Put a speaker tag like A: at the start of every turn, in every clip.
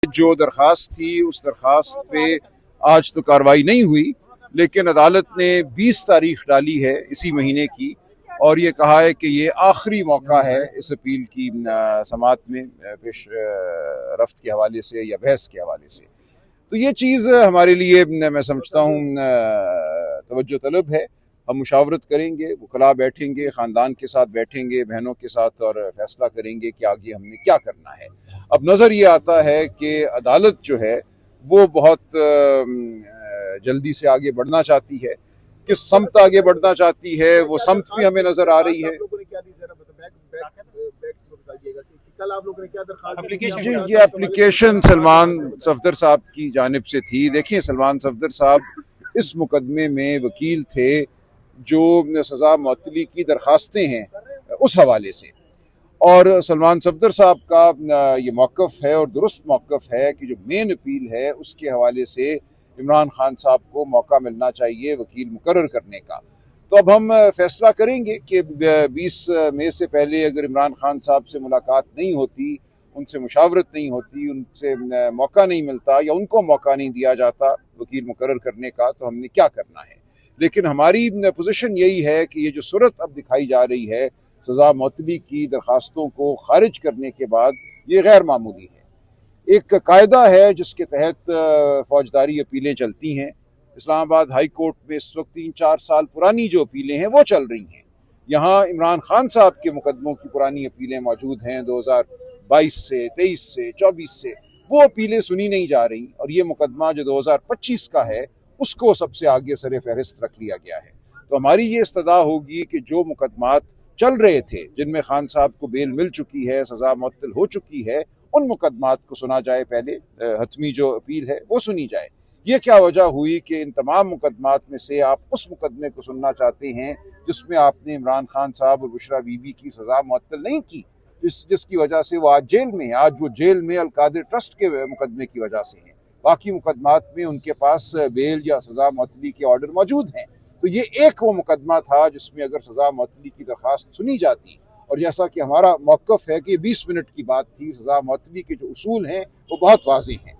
A: जो दरख्वास्त थी उस दरख्वास्त पे आज तो कार्रवाई नहीं हुई, लेकिन अदालत ने 20 तारीख डाली है इसी महीने की, और ये कहा है कि ये आखिरी मौका है इस अपील की समाअत में पेश रफ्त के हवाले से या बहस के हवाले से। तो ये चीज़ हमारे लिए मैं समझता हूँ तवज्जो तलब है। हम मुशावरत करेंगे, वकला बैठेंगे, ख़ानदान के साथ बैठेंगे, बहनों के साथ, और फैसला करेंगे कि आगे हमने क्या करना है। अब नज़र ये आता है कि अदालत जो है वो बहुत जल्दी से आगे बढ़ना चाहती है। किस समत आगे बढ़ना चाहती है वो समत भी हमें नज़र आ रही है।
B: कल आप लोगों ने क्या दरख्वास्त
A: जी, ये एप्लीकेशन सलमान सफदर साहब की जानिब से थी। देखिए, सलमान सफदर साहब इस मुकदमे में वकील थे जो सज़ा मुअत्तली की दरखास्तें हैं उस हवाले से, और सलमान सफदर साहब का ये मौक़िफ़ है और दुरुस्त मौक़िफ़ है कि जो मेन अपील है उसके हवाले से इमरान खान साहब को मौका मिलना चाहिए वकील मुकर्रर करने का। तो अब हम फैसला करेंगे कि 20 मई से पहले अगर इमरान खान साहब से मुलाकात नहीं होती, उनसे मुशावरत नहीं होती, उनसे मौका नहीं मिलता या उनको मौका नहीं दिया जाता वकील मुकर्रर करने का, तो हमने क्या करना है। लेकिन हमारी पोजीशन यही है कि ये जो सूरत अब दिखाई जा रही है सज़ा मुअत्तली की दरखास्तों को खारिज करने के बाद, ये गैर मामूली है। एक कायदा है जिसके तहत फौजदारी अपीलें चलती हैं। इस्लामाबाद हाई कोर्ट में इस वक्त 3-4 साल पुरानी जो अपीलें हैं वो चल रही हैं। यहाँ इमरान खान साहब के मुकदमों की पुरानी अपीलें मौजूद हैं 2022 से, 23 से, 24 से, वो अपीलें सुनी नहीं जा रही, और ये मुकदमा जो 2025 का है उसको सबसे आगे सरे फहरिस्त रख लिया गया है। तो हमारी ये इस्तदा होगी कि जो मुकदमात चल रहे थे जिनमें खान साहब को बेल मिल चुकी है, सज़ा मुअत्तल हो चुकी है, उन मुकदमात को सुना जाए पहले। हतमी जो अपील है वो सुनी जाए। ये क्या वजह हुई कि इन तमाम मुकदमात में से आप उस मुकदमे को सुनना चाहते हैं जिसमें आपने इमरान खान साहब और बुशरा बीबी की सज़ा मुअत्तल नहीं की, जिसकी वजह से वो आज जेल में है। आज वो जेल में अलकादिर ट्रस्ट के मुकदमे की वजह से हैं। बाकी मुकदमात में उनके पास बेल या सज़ा मुअत्तली के ऑर्डर मौजूद हैं। तो ये एक वो मुकदमा था जिसमें अगर सज़ा मुअत्तली की दरख्वास्त सुनी जाती, और जैसा कि हमारा मौक़िफ़ है कि 20 मिनट की बात थी, सज़ा मुअत्तली के जो उसूल हैं वो बहुत वाज़ेह हैं।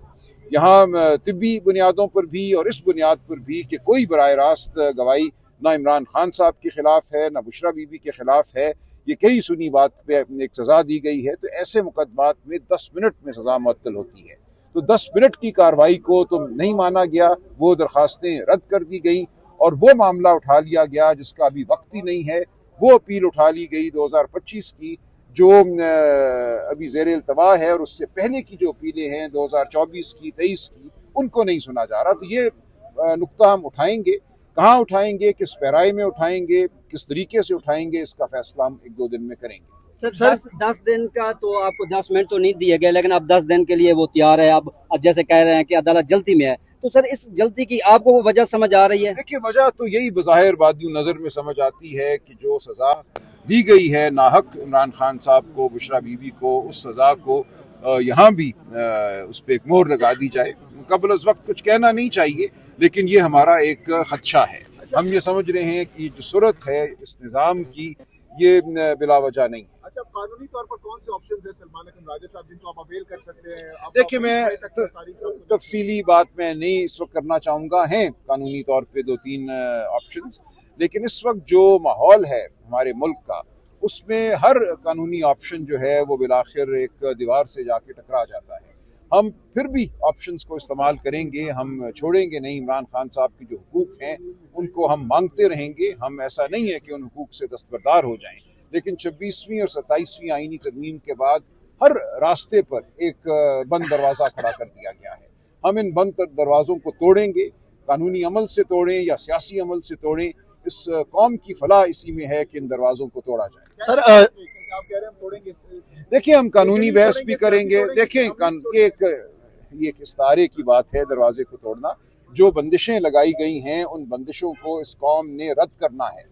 A: यहाँ तिब्बी बुनियादों पर भी और इस बुनियाद पर भी कि कोई बराह रास्त गवाही ना इमरान खान साहब के ख़िलाफ़ है ना बुशरा बीबी के ख़िलाफ़ है, ये कई सुनी बात पे एक सज़ा दी गई है। तो ऐसे मुकदमात में 10 मिनट में सज़ा मुअत्तल होती है। तो 10 मिनट की कार्रवाई को तो नहीं माना गया, वो दरख्वास्तें रद्द कर दी गई, और वो मामला उठा लिया गया जिसका अभी वक्त ही नहीं है। वो अपील उठा ली गई 2025 की जो अभी ज़ेर इल्तवा है, और उससे पहले की जो अपीलें हैं 2024 की, 23 की, उनको नहीं सुना जा रहा। तो ये नुक्ता हम उठाएंगे, कहाँ उठाएंगे, किस पैराए में उठाएंगे, किस तरीके से उठाएंगे, इसका फैसला हम 1-2 दिन में करेंगे।
C: सर 10 दिन का तो आपको 10 मिनट तो नहीं दिए गए, लेकिन अब 10 दिन के लिए वो तैयार है। अब जैसे कह रहे हैं कि अदालत जल्दी में है, तो सर इस जल्दी की आपको वो वजह समझ आ रही है?
A: देखिए, वजह तो यही बज़ाहिर बादियों नज़र में समझ आती है कि जो सज़ा दी गई है नाहक इमरान खान साहब को, बुशरा बीबी को, उस सज़ा को यहाँ भी उस पर एक मोहर लगा दी जाए। कबल अज़ वक्त कुछ कहना नहीं चाहिए, लेकिन ये हमारा एक खदशा है। हम ये समझ रहे हैं कि जो सूरत है इस निज़ाम की, ये बिला वजह नहीं।
B: अच्छा, कानूनी तौर पर कौन से ऑप्शन है सलमान राजा साहब जिनको आप अवेल कर सकते हैं?
A: देखिए, मैं तफसीली बात मैं नहीं इस वक्त करना चाहूँगा। हैं कानूनी तौर पे 2-3 ऑप्शंस, लेकिन इस वक्त जो माहौल है हमारे मुल्क का, उसमें हर कानूनी ऑप्शन जो है वो बिलाखिर एक दीवार से जाके टकरा जाता है। हम फिर भी ऑप्शंस को इस्तेमाल करेंगे, हम छोड़ेंगे नहीं। इमरान खान साहब के जो हुकूक हैं उनको हम मांगते रहेंगे। हम ऐसा नहीं है कि उन हुकूक से दस्तबरदार हो जाएं, लेकिन 26वीं और 27वीं आईनी तरमीम के बाद हर रास्ते पर एक बंद दरवाज़ा खड़ा कर दिया गया है। हम इन बंद दरवाज़ों को तोड़ेंगे, कानूनी अमल से तोड़ें या सियासी अमल से तोड़ें। इस कौम की फलाह इसी में है कि इन दरवाज़ों को तोड़ा जाए।
B: सर आप कह रहे हैं हम तोड़ेंगे?
A: देखिए, हम कानूनी बहस भी करेंगे। देखें, ये एक इस्तारे की बात है दरवाजे को तोड़ना। जो बंदिशें लगाई गई हैं उन बंदिशों को इस कौम ने रद्द करना है,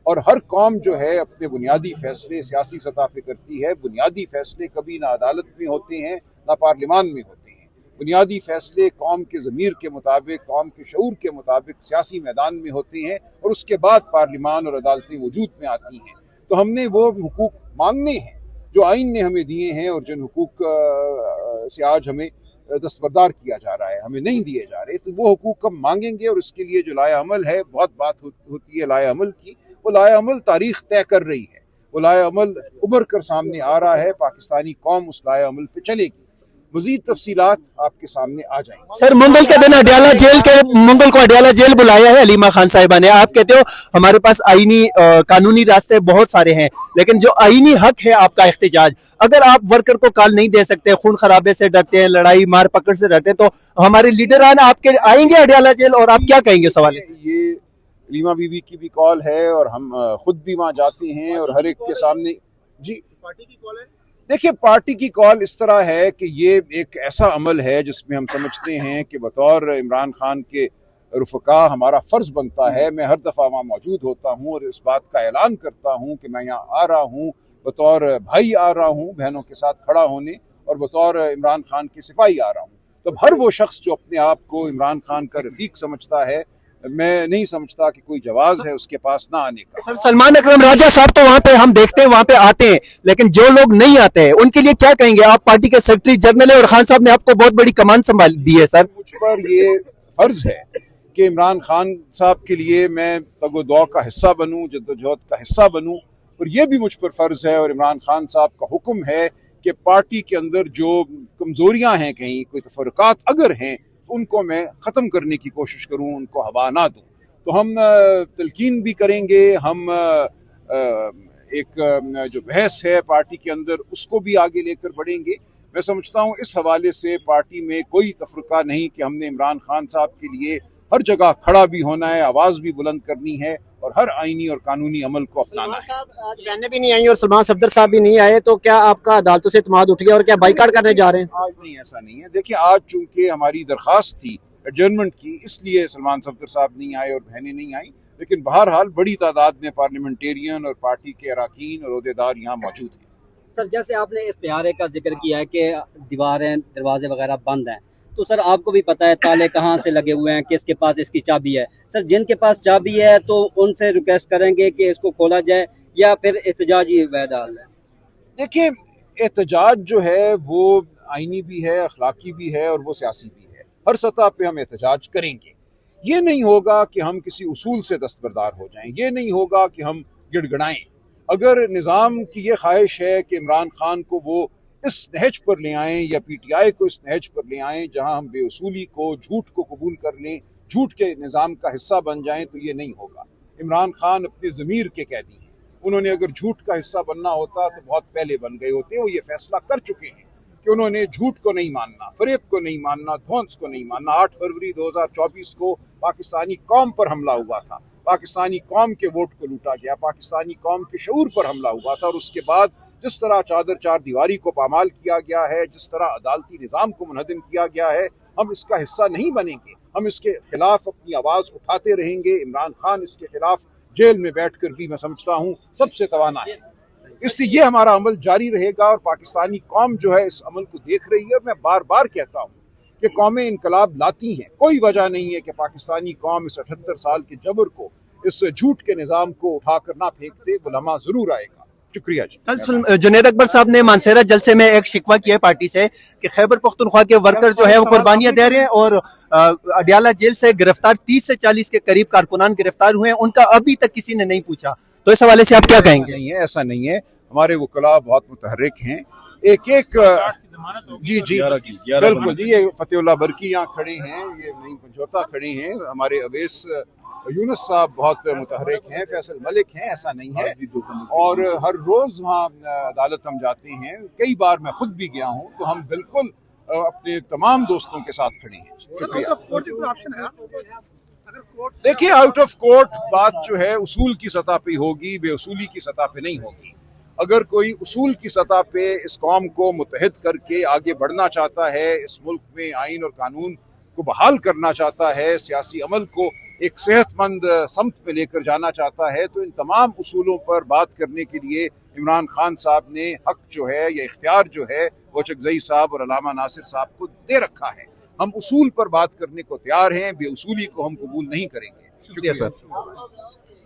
A: और हर कौम जो है अपने बुनियादी फैसले सियासी सतह पे करती है। बुनियादी फैसले कभी ना अदालत में होते हैं ना पार्लियामान में होते हैं। बुनियादी फैसले कौम के ज़मीर के मुताबिक, कौम के शऊर के मुताबिक सियासी मैदान में होते हैं, और उसके बाद पार्लियामान और अदालतें वजूद में आती हैं। तो हमने वो हुकूक मांगने हैं जो आइन ने हमें दिए हैं, और जिन हुकूक से आज हमें दस्तबरदार किया जा रहा है, हमें नहीं दिए जा रहे, तो वो हुकूक हम मांगेंगे। और इसके लिए जो लाया अमल है, बहुत बात होती है लाया अमल की, वो लाया अमल तारीख तय कर रही है, वो लाया अमल उभर कर सामने आ रहा है, पाकिस्तानी कौम उस लाया अमल पे चलेगी। मजीद तफसीलात आपके सामने आ जाएंगे।
D: सर, मंगल के दिन मंगल को अडियाला जेल बुलाया है हलीमा खान साहिबा ने। आप कहते हो हमारे पास आईनी कानूनी रास्ते बहुत सारे हैं, लेकिन जो आईनी हक है आपका एहतजाज, अगर आप वर्कर को कॉल नहीं दे सकते, खून खराबे से डरते हैं, लड़ाई मार पकड़ से डरते हैं, तो हमारे लीडरान आपके आएंगे अडियाला जेल और आप क्या कहेंगे? सवाल
A: ये हलीमा बीबी की भी कॉल है और हम खुद भी वहां जाते हैं और हर एक के सामने। जी,
B: पार्टी की कॉल है।
A: देखिए, पार्टी की कॉल इस तरह है कि ये एक ऐसा अमल है जिसमें हम समझते हैं कि बतौर इमरान खान के रुफ़का हमारा फ़र्ज़ बनता है, मैं हर दफ़ा वहाँ मौजूद होता हूँ और इस बात का ऐलान करता हूँ कि मैं यहाँ आ रहा हूँ, बतौर भाई आ रहा हूँ, बहनों के साथ खड़ा होने, और बतौर इमरान खान के सिपाही आ रहा हूँ। तो हर वो शख्स जो अपने आप को इमरान खान का रफ़ीक समझता है, मैं नहीं समझता कि कोई जवाज़ है उसके पास ना आने का।
D: सर, सलमान अकरम राजा साहब तो वहाँ पे हम देखते हैं, वहाँ पे आते हैं, लेकिन जो लोग नहीं आते हैं उनके लिए क्या कहेंगे? आप पार्टी के सेक्रेटरी जनरल है और खान साहब ने आपको बहुत बड़ी कमान संभाल दी है। सर,
A: मुझ पर ये फर्ज है कि इमरान खान साहब के लिए मैं तगो-दो का हिस्सा बनूं, जद्दोजहद का हिस्सा बनूं, और ये भी मुझ पर फर्ज है और इमरान खान साहब का हुक्म है कि पार्टी के अंदर जो कमजोरियां हैं, कहीं कोई तफरकात अगर हैं, उनको मैं ख़त्म करने की कोशिश करूं, उनको हवा ना दूं। तो हम तलकीन भी करेंगे, हम एक जो बहस है पार्टी के अंदर उसको भी आगे लेकर बढ़ेंगे। मैं समझता हूं इस हवाले से पार्टी में कोई तफरका नहीं कि हमने इमरान खान साहब के लिए हर जगह खड़ा भी होना है, आवाज़ भी बुलंद करनी है और हर आईनी और कानूनी अमल को अपनाना है।
E: साहब, आज बहनें भी नहीं आई और सलमान सफदर साहब भी नहीं आए, तो क्या आपका अदालतों से इत्मीनान उठ गया और क्या बाइकाट करने जा रहे हैं?
A: आज नहीं, ऐसा नहीं है। देखिए, आज चूंकि हमारी दरख्वास्त थी एडजर्नमेंट की, इसलिए सलमान सफदर साहब नहीं आए और बहनें नहीं आई, लेकिन बहरहाल बड़ी तादाद में पार्लियामेंटेरियन और पार्टी के अरकान और ओहदेदार यहाँ मौजूद हैं।
C: सर, जैसे आपने इस्तिहारे का जिक्र किया है कि दीवारें दरवाजे वगैरह बंद हैं, तो सर आपको भी पता है ताले कहाँ से लगे हुए हैं, किसके पास इसकी चाबी है। सर, जिनके पास चाबी है तो उनसे रिक्वेस्ट करेंगे कि इसको खोला जाए या फिर एहतजाजी वैदाल है?
A: देखिए, एहतजाज जो है वो आईनी भी है, अखलाकी भी है और वो सियासी भी है। हर सतह पे हम एहतजाज करेंगे। ये नहीं होगा कि हम किसी उसूल से दस्तबरदार हो जाएं, ये नहीं होगा कि हम गिड़गड़ाएं। अगर निज़ाम की ये ख्वाहिश है कि इमरान खान को वो इस नहज पर ले आएं या पीटीआई को इस नहज पर ले आएं जहां हम बेउसूली को, झूठ को कबूल कर लें, झूठ के निज़ाम का हिस्सा बन जाएं, तो ये नहीं होगा। इमरान खान अपने ज़मीर के कैदी हैं। उन्होंने अगर झूठ का हिस्सा बनना होता तो बहुत पहले बन गए होते। वो ये फैसला कर चुके हैं कि उन्होंने झूठ को नहीं मानना, फरेब को नहीं मानना, ध्वंस को नहीं मानना। 8 फरवरी 2024 को पाकिस्तानी कौम पर हमला हुआ था, पाकिस्तानी कौम के वोट को लूटा गया, पाकिस्तानी कौम के शऊर पर हमला हुआ था, और उसके बाद जिस तरह चादर चार दीवारी को पामाल किया गया है, जिस तरह अदालती निज़ाम को मुनहदम किया गया है, हम इसका हिस्सा नहीं बनेंगे। हम इसके खिलाफ अपनी आवाज़ उठाते रहेंगे। इमरान खान इसके खिलाफ जेल में बैठकर भी मैं समझता हूँ सबसे तवाना है, इसलिए ये हमारा अमल जारी रहेगा और पाकिस्तानी कौम जो है इस अमल को देख रही है। मैं बार बार कहता हूँ कि कौमें इनकलाब लाती हैं, कोई वजह नहीं है कि पाकिस्तानी कौम इस 78 साल के जबर को, इस झूठ के निज़ाम को उठाकर ना फेंक दे। वो लम्हा जरूर आएगा। शुक्रिया जी।
D: कल जुनैद अकबर साहब ने मानसेरा जलसे में एक शिकवा किया है पार्टी से कि खैबर पख्तूनख्वा के वर्कर जो है वो कुर्बानियां दे रहे हैं और अडियाला जेल से गिरफ्तार 30 से 40 के करीब कारकुनान गिरफ्तार हुए हैं, उनका अभी तक किसी ने नहीं पूछा। तो इस हवाले से आप क्या कहेंगे?
A: नहीं है, ऐसा नहीं है। हमारे वकला बहुत मुतहर्रिक हैं। एक जी जी बिल्कुल जी, ये फतेहुल्लाह बरकी यहाँ खड़े हैं, ये नईम पंजोता खड़े हैं, हमारे अवैस यूनुस साहब बहुत मुतहर्रिक हैं, फैसल मलिक हैं, ऐसा नहीं है। और हर रोज वहाँ अदालत हम जाते हैं, कई बार मैं खुद भी गया हूँ, तो हम बिल्कुल अपने तमाम दोस्तों के साथ खड़े हैं। शुक्रिया। देखिए, आउट ऑफ कोर्ट बात जो है उसूल की सतह पे होगी, बेउसूली की सतह पे नहीं होगी। अगर कोई उसूल की सतह पे इस कौम को मुत्तहिद करके आगे बढ़ना चाहता है, इस मुल्क में आइन और कानून को बहाल करना चाहता है, सियासी अमल को एक सेहतमंद समत पे लेकर जाना चाहता है, तो इन तमाम उसूलों पर बात करने के लिए इमरान खान साहब ने हक जो है या इख्तियार जो है वो चकजई साहब और अलामा नासिर साहब को दे रखा है। हम उसूल पर बात करने को तैयार हैं, बेउसूली को हम कबूल नहीं करेंगे। शुक्रिया सर।